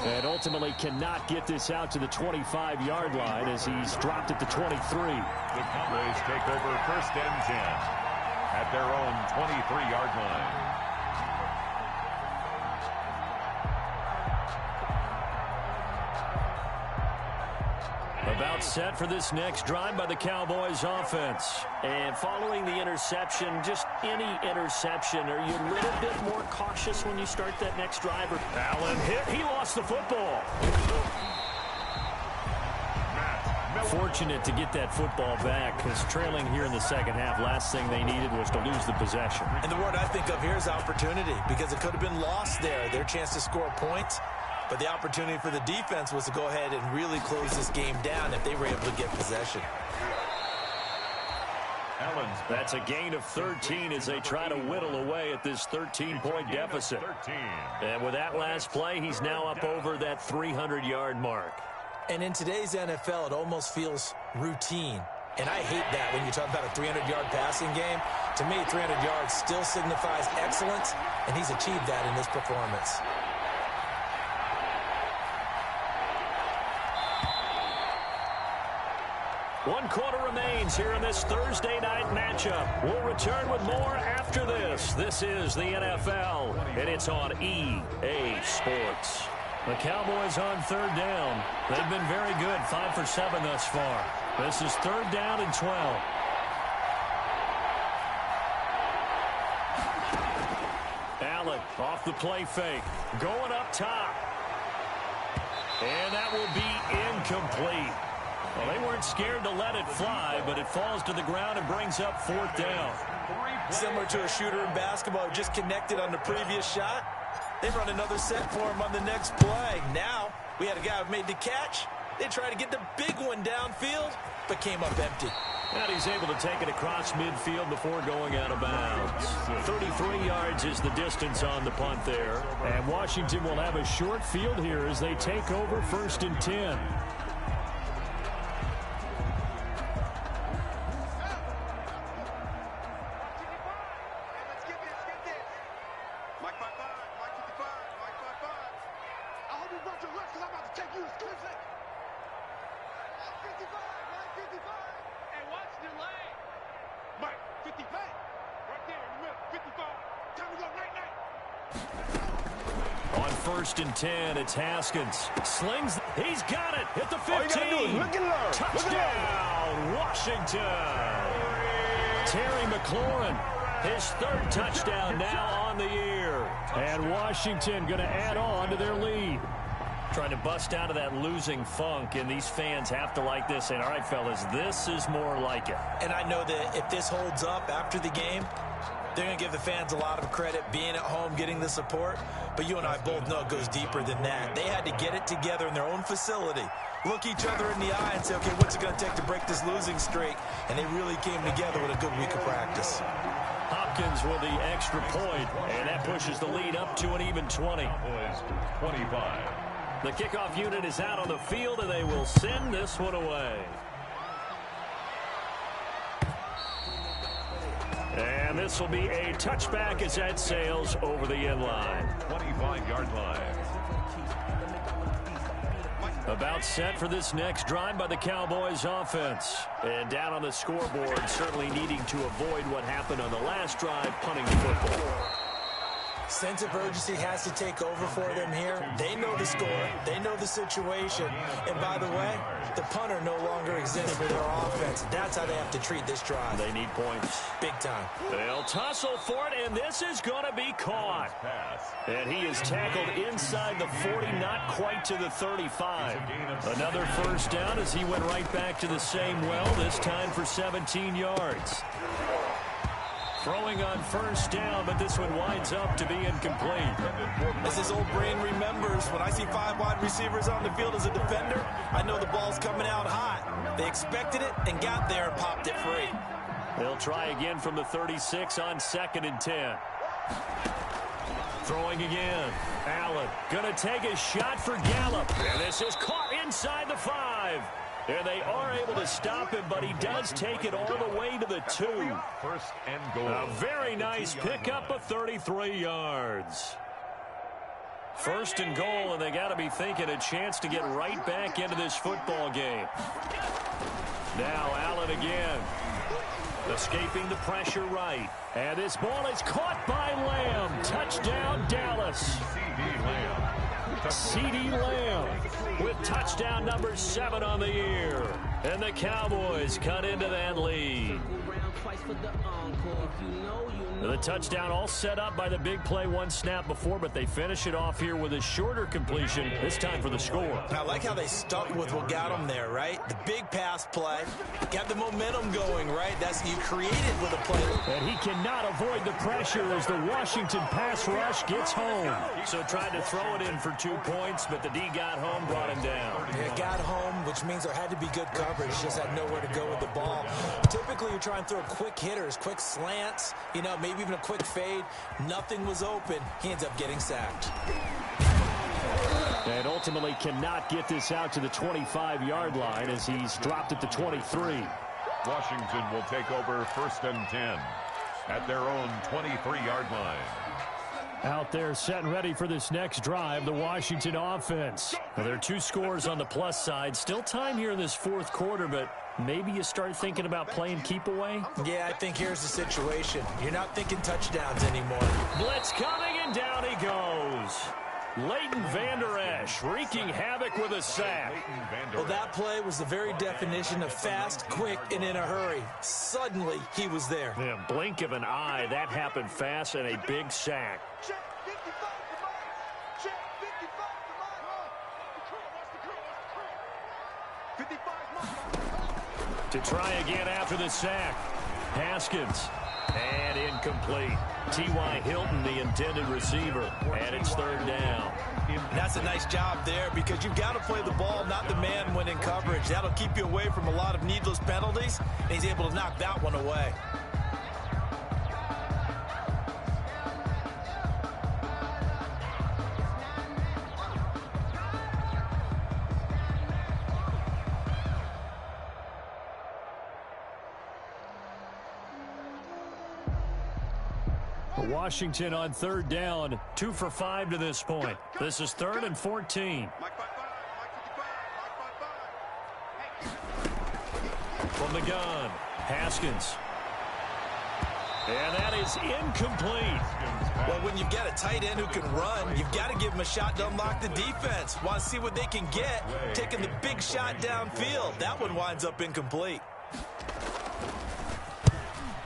And ultimately cannot get this out to the 25-yard line as he's dropped at the 23. The Cowboys take over 1st and 10 at their own 23-yard line. About set for this next drive by the Cowboys offense. And following the interception, just any interception, are you a little bit more cautious when you start that next drive? Allen hit. He lost the football. Fortunate to get that football back, because trailing here in the second half, last thing they needed was to lose the possession. And the word I think of here is opportunity, because it could have been lost there, their chance to score points. But the opportunity for the defense was to go ahead and really close this game down if they were able to get possession. That's a gain of 13 as they try to whittle away at this 13-point deficit. And with that last play, he's now up over that 300-yard mark. And in today's NFL, it almost feels routine. And I hate that when you talk about a 300-yard passing game. To me, 300 yards still signifies excellence, and he's achieved that in this performance. One quarter remains here in this Thursday night matchup. We'll return with more after this. This is the NFL, and it's on EA Sports. The Cowboys on third down. They've been very good, 5 for 7 thus far. This is third down and 12. Allen off the play fake, going up top. And that will be incomplete. Well, they weren't scared to let it fly, but it falls to the ground and brings up fourth down. Similar to a shooter in basketball who just connected on the previous shot. They run another set for him on the next play. Now, we had a guy who made the catch. They tried to get the big one downfield, but came up empty. And he's able to take it across midfield before going out of bounds. 33 yards is the distance on the punt there. And Washington will have a short field here as they take over 1st and 10. On 1st and 10, it's Haskins. Slings. He's got it at the 15. Touchdown, Washington. Terry McLaurin, his 3rd touchdown now on the year. And Washington going to add on to their lead. Trying to bust out of that losing funk, and these fans have to like this. And all right, fellas, this is more like it. And I know that if this holds up after the game, they're going to give the fans a lot of credit, being at home, getting the support. But you and I both know it goes deeper than that. They had to get it together in their own facility, look each other in the eye and say, okay, what's it going to take to break this losing streak? And they really came together with a good week of practice. Hopkins with the extra point, and that pushes the lead up to an even 20. 25. The kickoff unit is out on the field, and they will send this one away. And this will be a touchback as that sails over the end line. 25-yard line. About set for this next drive by the Cowboys offense. And down on the scoreboard, certainly needing to avoid what happened on the last drive, punting the football. Sense of urgency has to take over for them here. They know the score. They know the situation. And by the way, the punter no longer exists for their offense. That's how they have to treat this drive. They need points. Big time. They'll tussle for it, and this is going to be caught. And he is tackled inside the 40, not quite to the 35. Another first down as he went right back to the same well, this time for 17 yards. Throwing on first down, but this one winds up to be incomplete. As his old brain remembers, when I see 5 wide receivers on the field as a defender, I know the ball's coming out hot. They expected it and got there and popped it free. They'll try again from the 36 on 2nd and 10. Throwing again. Allen going to take a shot for Gallup. And this is caught inside the 5. And they are able to stop him, but he does take it all the way to the 2. 1st and goal. A very nice pickup of 33 yards. 1st and goal, and they got to be thinking a chance to get right back into this football game. Now Allen again. Escaping the pressure right. And this ball is caught by Lamb. Touchdown, Dallas. C.D. Lamb. CeeDee Lamb with touchdown number 7 on the year. And the Cowboys cut into that lead. The touchdown all set up by the big play one snap before, but they finish it off here with a shorter completion, this time for the score. I like how they stuck with what got them there, right? The big pass play, got the momentum going, right? That's you created with a play. And he cannot avoid the pressure as the Washington pass rush gets home. So tried to throw it in for 2 points, but the D got home, brought him down. Yeah, got home, which means there had to be good coverage, just had nowhere to go with the ball. Typically, you try and throw quick hitters, quick slants, you know, maybe even a quick fade. Nothing was open. He ends up getting sacked. And ultimately cannot get this out to the 25-yard line as he's dropped at the 23. Washington will take over 1st and 10 at their own 23-yard line. Out there set and ready for this next drive, the Washington offense. Well, there are 2 scores on the plus side. Still time here in this 4th quarter, but maybe you start thinking about playing keep away? Yeah, I think here's the situation. You're not thinking touchdowns anymore. Blitz coming, and down he goes. Leighton Vander Esch wreaking havoc with a sack. Well, that play was the very definition of fast, quick, and in a hurry. Suddenly, he was there. Yeah, blink of an eye, that happened fast, and a big sack. Check 55 to mine. Check 55 to mine. 55 mine. To try again after the sack. Haskins. And incomplete. T.Y. Hilton, the intended receiver. And it's 3rd down. That's a nice job there because you've got to play the ball, not the man when in coverage. That'll keep you away from a lot of needless penalties. And he's able to knock that one away. Washington on 3rd down, 2 for 5 to this point. This is 3rd and 14. From the gun, Haskins. And that is incomplete. Well, when you've got a tight end who can run, you've got to give him a shot to unlock the defense. Want to see what they can get, taking the big shot downfield. That one winds up incomplete.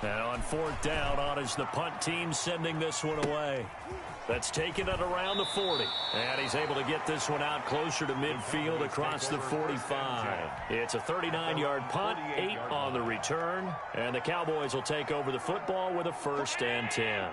And on 4th down, on is the punt team sending this one away. That's taken it around the 40. And he's able to get this one out closer to midfield across the 45. It's a 39-yard punt, 8 on the return. And the Cowboys will take over the football with a 1st and 10.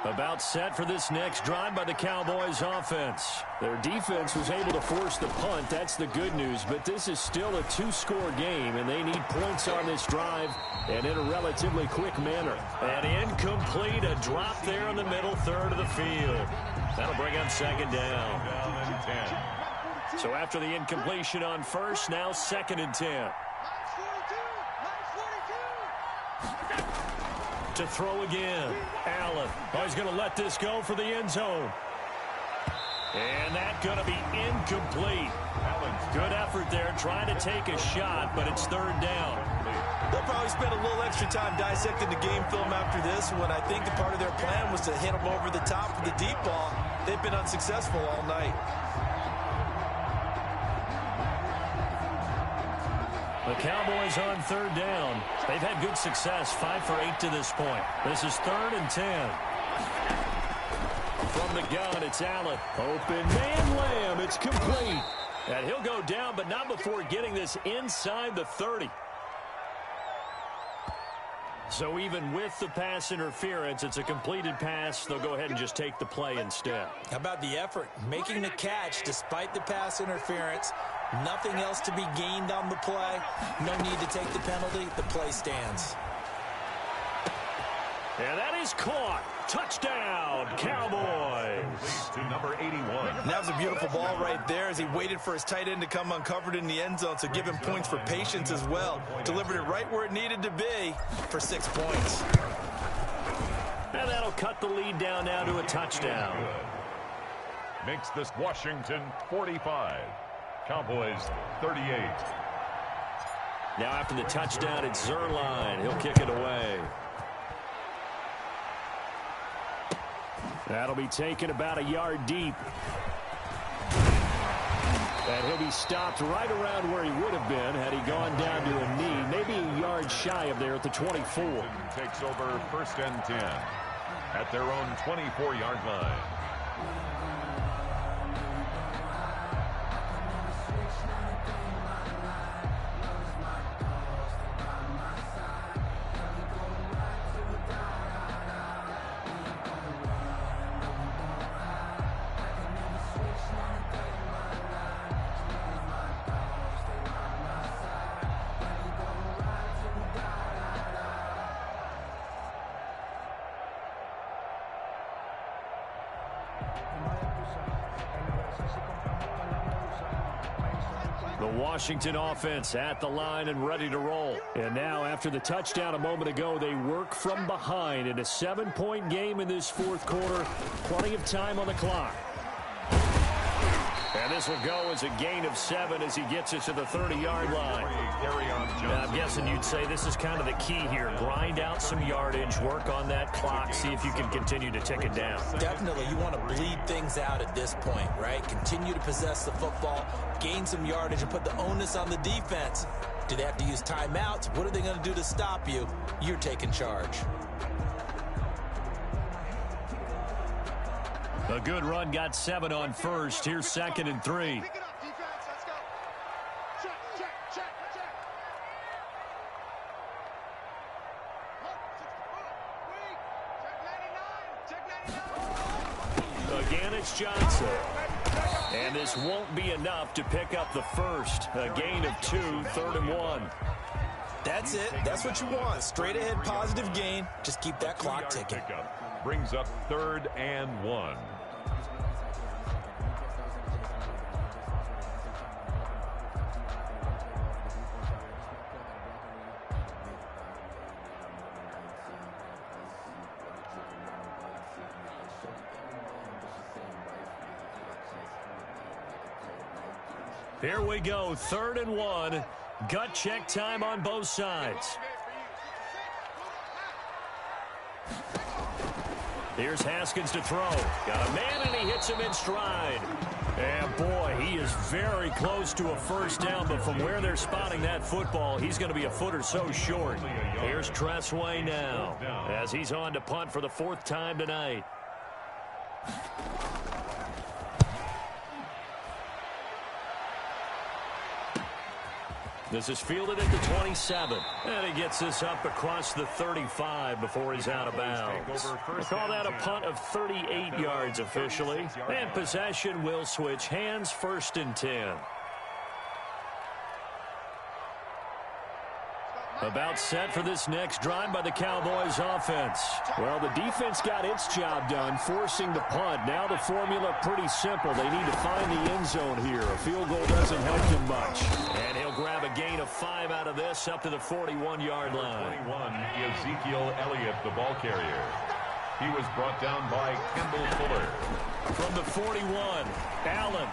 About set for this next drive by the Cowboys offense. Their defense was able to force the punt. That's the good news. But this is still a 2-score game, and they need points on this drive and in a relatively quick manner. And incomplete, a drop there in the middle third of the field. That'll bring up 2nd down. So after the incompletion on 1st, now 2nd and 10. To throw again. Allen. Oh, he's going to let this go for the end zone. And that's going to be incomplete. Good effort there trying to take a shot, but it's 3rd down. They'll probably spend a little extra time dissecting the game film after this one. I think the part of their plan was to hit them over the top for the deep ball. They've been unsuccessful all night. The Cowboys on 3rd down. They've had good success, 5 for 8 to this point. This is 3rd and 10. From the gun, it's Allen. Open man, Lamb. It's complete. And he'll go down, but not before getting this inside the 30. So even with the pass interference, it's a completed pass. They'll go ahead and just take the play instead. How about the effort? Making the catch despite the pass interference. Nothing else to be gained on the play. No need to take the penalty. The play stands. And that is caught. Touchdown, Cowboys. To number 81. That was a beautiful ball right there as he waited for his tight end to come uncovered in the end zone, so give him points for patience as well. Delivered it right where it needed to be for 6 points. And that'll cut the lead down now to a touchdown. Makes this Washington 45. Cowboys 38. Now after the touchdown, it's Zerline. He'll kick it away. That'll be taken about a yard deep. And he'll be stopped right around where he would have been had he gone down to a knee, maybe a yard shy of there at the 24. Takes over 1st and 10 at their own 24-yard line. The Washington offense at the line and ready to roll. And now, after the touchdown a moment ago, they work from behind in a 7-point game in this fourth quarter. Plenty of time on the clock. And this will go as a gain of 7 as he gets it to the 30-yard line. I'm guessing you'd say this is kind of the key here. Grind out some yardage, work on that clock, see if you can continue to tick it down. Definitely. You want to bleed things out at this point, right? Continue to possess the football, gain some yardage, and put the onus on the defense. Do they have to use timeouts? What are they going to do to stop you? You're taking charge. A good run got 7 on first. Here's 2nd and 3. Pick it up, defense. Let's go. Check, check, check, check. Check 99. Check 99. Again, it's Johnson. And this won't be enough to pick up the first. A gain of 2, 3rd and 1. That's it. That's what you want. Straight ahead positive gain. Just keep that clock ticking. Brings up 3rd and 1. Here we go, 3rd and 1. Gut check time on both sides. Here's Haskins to throw. Got a man, and he hits him in stride. And, boy, he is very close to a first down, but from where they're spotting that football, he's going to be a foot or so short. Here's Tressway now as he's on to punt for the 4th time tonight. This is fielded at the 27. And he gets this up across the 35 before he's out of bounds. We'll call that a punt of 38 yards officially. And possession will switch hands, 1st and 10. About set for this next drive by the Cowboys offense. Well, the defense got its job done, forcing the punt. Now the formula pretty simple. They need to find the end zone here. A field goal doesn't help them much. And he'll grab a gain of 5 out of this up to the 41-yard line. 21, Ezekiel Elliott, the ball carrier. He was brought down by Kendall Fuller. From the 41, Allen.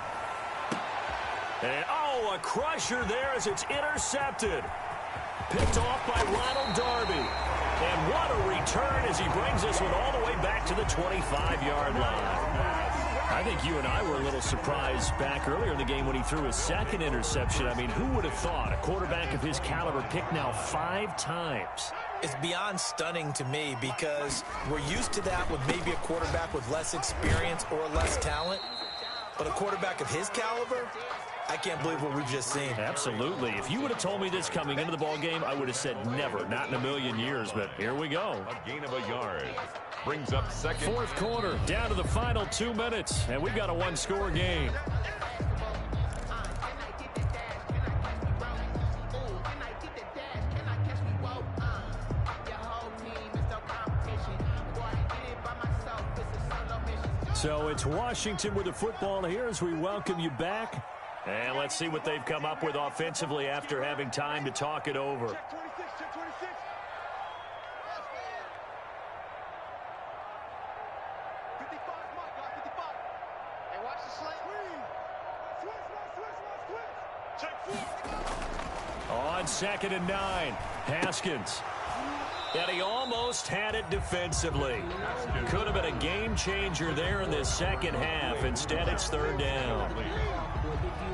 And, oh, a crusher there as it's intercepted. Picked off by Ronald Darby. And what a return as he brings this one all the way back to the 25-yard line. I think you and I were a little surprised back earlier in the game when he threw his 2nd interception. I mean, who would have thought a quarterback of his caliber picked now 5 times? It's beyond stunning to me because we're used to that with maybe a quarterback with less experience or less talent. But a quarterback of his caliber, I can't believe what we've just seen. Absolutely. If you would have told me this coming into the ballgame, I would have said never, not in a million years. But here we go. A gain of a yard. Brings up 2nd. 4th quarter, down to the final 2 minutes, and we've got a 1-score game. So it's Washington with the football here as we welcome you back. And let's see what they've come up with offensively after having time to talk it over. Check 26, check 26. 55, Mike, got 55. Hey, watch the slant. Switch. Check 4. On 2nd and 9, Haskins. And he almost had it defensively. Could have been a game changer there in this second half. Instead, it's 3rd down.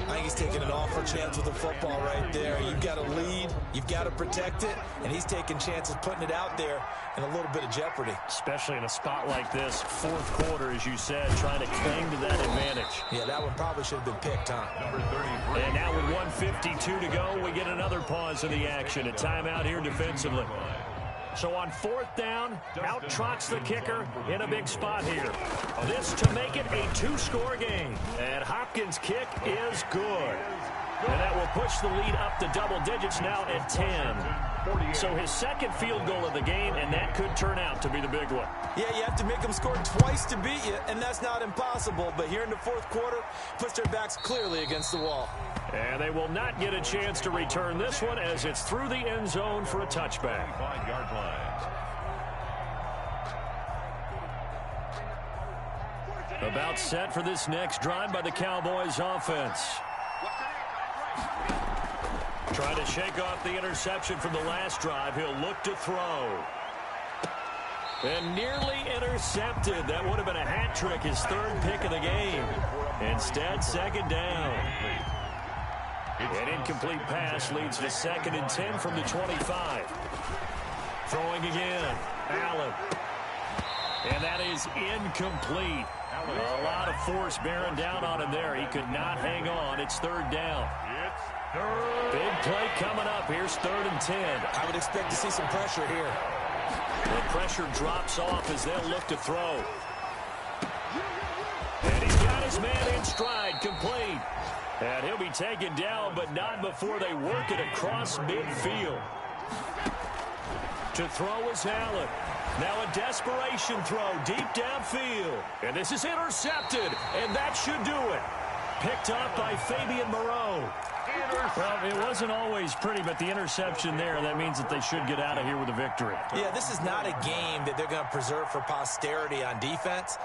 I think he's taking an awful chance with the football right there. You've got to lead, you've got to protect it, and he's taking chances putting it out there in a little bit of jeopardy. Especially in a spot like this, fourth quarter, as you said, trying to cling to that advantage. Yeah, that one probably should have been picked, huh? Number 33. And now with 1:52 to go, we get another pause in the action. A timeout here defensively. So on fourth down, out trots the kicker in a big spot here. This to make it a two-score game. And Hopkins' kick is good. And that will push the lead up to double digits now at 10. So his second field goal of the game, and that could turn out to be the big one. Yeah, you have to make them score twice to beat you, and that's not impossible. But here in the fourth quarter, puts their backs clearly against the wall. And they will not get a chance to return this one as it's through the end zone for a touchback. 5-yard line. About set for this next drive by the Cowboys offense. Trying to shake off the interception from the last drive. He'll look to throw. And nearly intercepted. That would have been a hat trick, his third pick of the game. Instead, second down. An incomplete pass leads to 2nd and 10 from the 25. Throwing again. Allen. And that is incomplete. A lot of force bearing down on him there. He could not hang on. It's third down. Big play coming up. Here's 3rd and 10. I would expect to see some pressure here. The pressure drops off as they'll look to throw. And he's got his man in stride, complete. And he'll be taken down, but not before they work it across midfield. To throw is Allen. Now a desperation throw deep downfield. And this is intercepted, and that should do it. Picked up by Fabian Moreau. Well, it wasn't always pretty, but the interception there, that means that they should get out of here with a victory. Yeah, this is not a game that they're going to preserve for posterity on defense,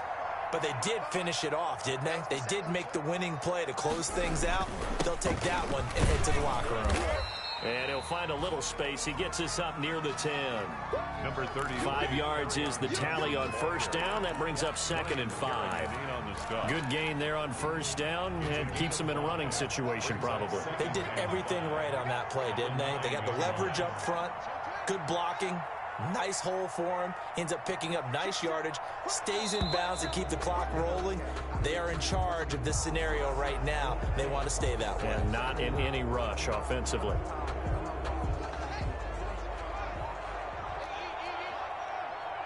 but they did finish it off, didn't they? They did make the winning play to close things out. They'll take that one and head to the locker room. And he'll find a little space. He gets us up near the 10. Number 30. 5 yards is the tally on first down. That brings up 2nd and 5. Good gain there on first down. And keeps them in a running situation, probably. They did everything right on that play, didn't they? They got the leverage up front, good blocking, nice hole for him, ends up picking up nice yardage, stays in bounds to keep the clock rolling. They are in charge of this scenario right now. They want to stay that way. And not in any rush offensively.